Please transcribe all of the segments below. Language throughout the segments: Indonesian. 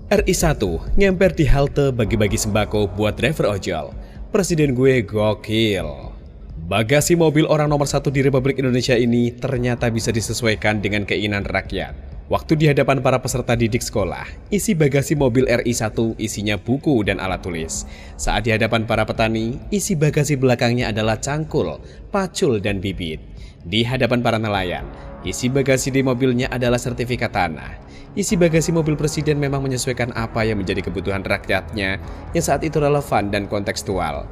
RI1 ngemper di halte bagi-bagi sembako buat driver ojol. Presiden gue gokil. Bagasi mobil orang nomor satu di Republik Indonesia ini ternyata bisa disesuaikan dengan keinginan rakyat. Waktu di hadapan para peserta didik sekolah, isi bagasi mobil RI1 isinya buku dan alat tulis. Saat di hadapan para petani, isi bagasi belakangnya adalah cangkul, pacul, dan bibit. Di hadapan para nelayan, isi bagasi di mobilnya adalah sertifikat tanah. Isi bagasi mobil presiden memang menyesuaikan apa yang menjadi kebutuhan rakyatnya yang saat itu relevan dan kontekstual.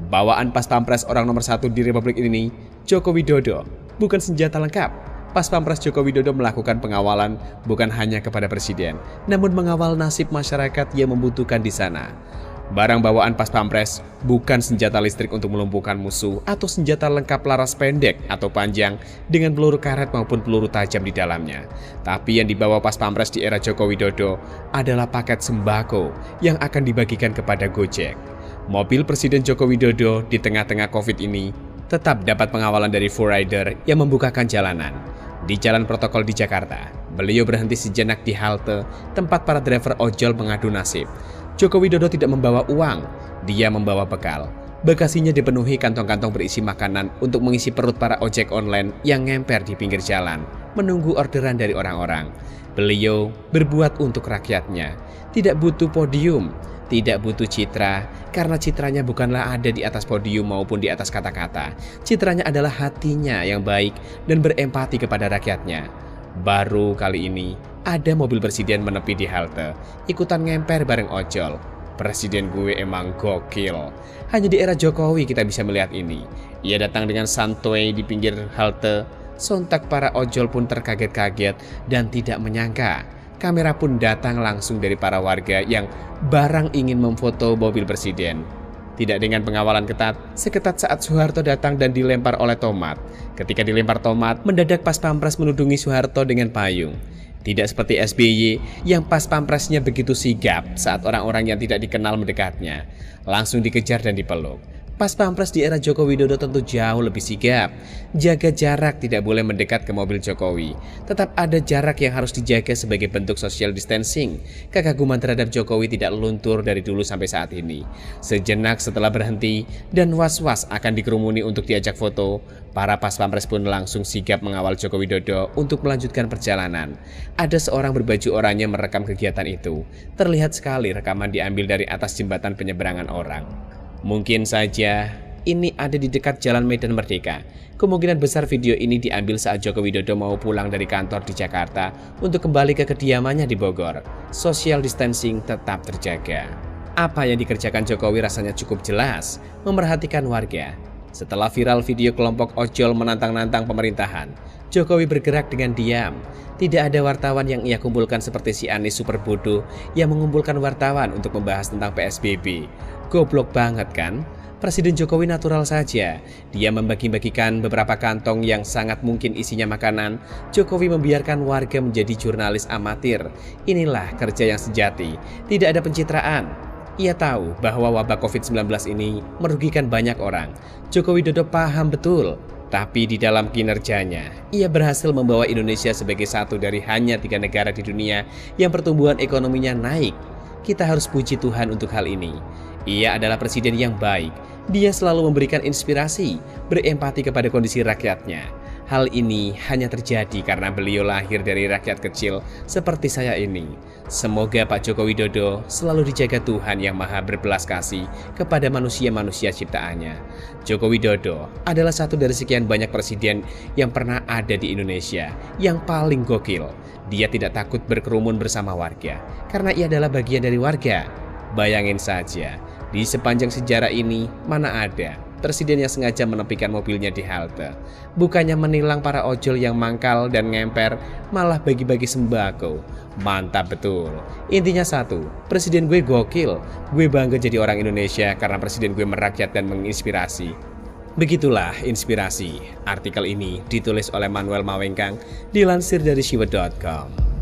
Bawaan pas pampres orang nomor satu di Republik ini, Joko Widodo, bukan senjata lengkap. Pas pampres Joko Widodo melakukan pengawalan bukan hanya kepada presiden, namun mengawal nasib masyarakat yang membutuhkan di sana. Barang bawaan pas pampres bukan senjata listrik untuk melumpuhkan musuh atau senjata lengkap laras pendek atau panjang dengan peluru karet maupun peluru tajam di dalamnya. Tapi yang dibawa pas pampres di era Joko Widodo adalah paket sembako yang akan dibagikan kepada Gojek. Mobil Presiden Joko Widodo di tengah-tengah COVID ini tetap dapat pengawalan dari Full Rider yang membukakan jalanan. Di jalan protokol di Jakarta, beliau berhenti sejenak di halte tempat para driver ojol mengadu nasib. Joko Widodo tidak membawa uang, dia membawa bekal. Bagasinya dipenuhi kantong-kantong berisi makanan untuk mengisi perut para ojek online yang ngemper di pinggir jalan, menunggu orderan dari orang-orang. Beliau berbuat untuk rakyatnya, tidak butuh podium, tidak butuh citra, karena citranya bukanlah ada di atas podium maupun di atas kata-kata. Citranya adalah hatinya yang baik dan berempati kepada rakyatnya. Baru kali ini, ada mobil presiden menepi di halte, ikutan ngemper bareng ojol. Presiden gue emang gokil. Hanya di era Jokowi kita bisa melihat ini. Ia datang dengan santuy di pinggir halte, sontak para ojol pun terkaget-kaget dan tidak menyangka. Kamera pun datang langsung dari para warga yang barang ingin memfoto mobil presiden. Tidak dengan pengawalan ketat, seketat saat Soeharto datang dan dilempar oleh tomat. Ketika dilempar tomat, mendadak pas pampres menudungi Soeharto dengan payung. Tidak seperti SBY yang pas pampresnya begitu sigap saat orang-orang yang tidak dikenal mendekatnya. Langsung dikejar dan dipeluk. Pas pampres di era Joko Widodo tentu jauh lebih sigap. Jaga jarak, tidak boleh mendekat ke mobil Jokowi. Tetap ada jarak yang harus dijaga sebagai bentuk social distancing. Kekaguman terhadap Jokowi tidak luntur dari dulu sampai saat ini. Sejenak setelah berhenti dan was-was akan dikerumuni untuk diajak foto, para pas pampres pun langsung sigap mengawal Joko Widodo untuk melanjutkan perjalanan. Ada seorang berbaju oranye merekam kegiatan itu. Terlihat sekali rekaman diambil dari atas jembatan penyeberangan orang. Mungkin saja ini ada di dekat Jalan Medan Merdeka. Kemungkinan besar video ini diambil saat Joko Widodo mau pulang dari kantor di Jakarta untuk kembali ke kediamannya di Bogor. Social distancing tetap terjaga. Apa yang dikerjakan Jokowi rasanya cukup jelas, memerhatikan warga. Setelah viral video kelompok ojol menantang-nantang pemerintahan, Jokowi bergerak dengan diam. Tidak ada wartawan yang ia kumpulkan seperti si Anies super bodoh yang mengumpulkan wartawan untuk membahas tentang PSBB. Goblok banget kan? Presiden Jokowi natural saja. Dia membagi-bagikan beberapa kantong yang sangat mungkin isinya makanan. Jokowi membiarkan warga menjadi jurnalis amatir. Inilah kerja yang sejati. Tidak ada pencitraan. Ia tahu bahwa wabah COVID-19 ini merugikan banyak orang. Joko Widodo paham betul. Tapi di dalam kinerjanya, ia berhasil membawa Indonesia sebagai satu dari hanya 3 negara di dunia yang pertumbuhan ekonominya naik. Kita harus puji Tuhan untuk hal ini. Ia adalah presiden yang baik. Dia selalu memberikan inspirasi, berempati kepada kondisi rakyatnya. Hal ini hanya terjadi karena beliau lahir dari rakyat kecil seperti saya ini. Semoga Pak Joko Widodo selalu dijaga Tuhan yang maha berbelas kasih kepada manusia-manusia ciptaannya. Joko Widodo adalah satu dari sekian banyak presiden yang pernah ada di Indonesia yang paling gokil. Dia tidak takut berkerumun bersama warga karena ia adalah bagian dari warga. Bayangin saja, di sepanjang sejarah ini mana ada presiden yang sengaja menepikan mobilnya di halte. Bukannya menilang para ojol yang mangkal dan ngemper, malah bagi-bagi sembako. Mantap betul. Intinya satu, presiden gue gokil. Gue bangga jadi orang Indonesia karena presiden gue merakyat dan menginspirasi. Begitulah inspirasi. Artikel ini ditulis oleh Manuel Mawengkang, dilansir dari siwet.com.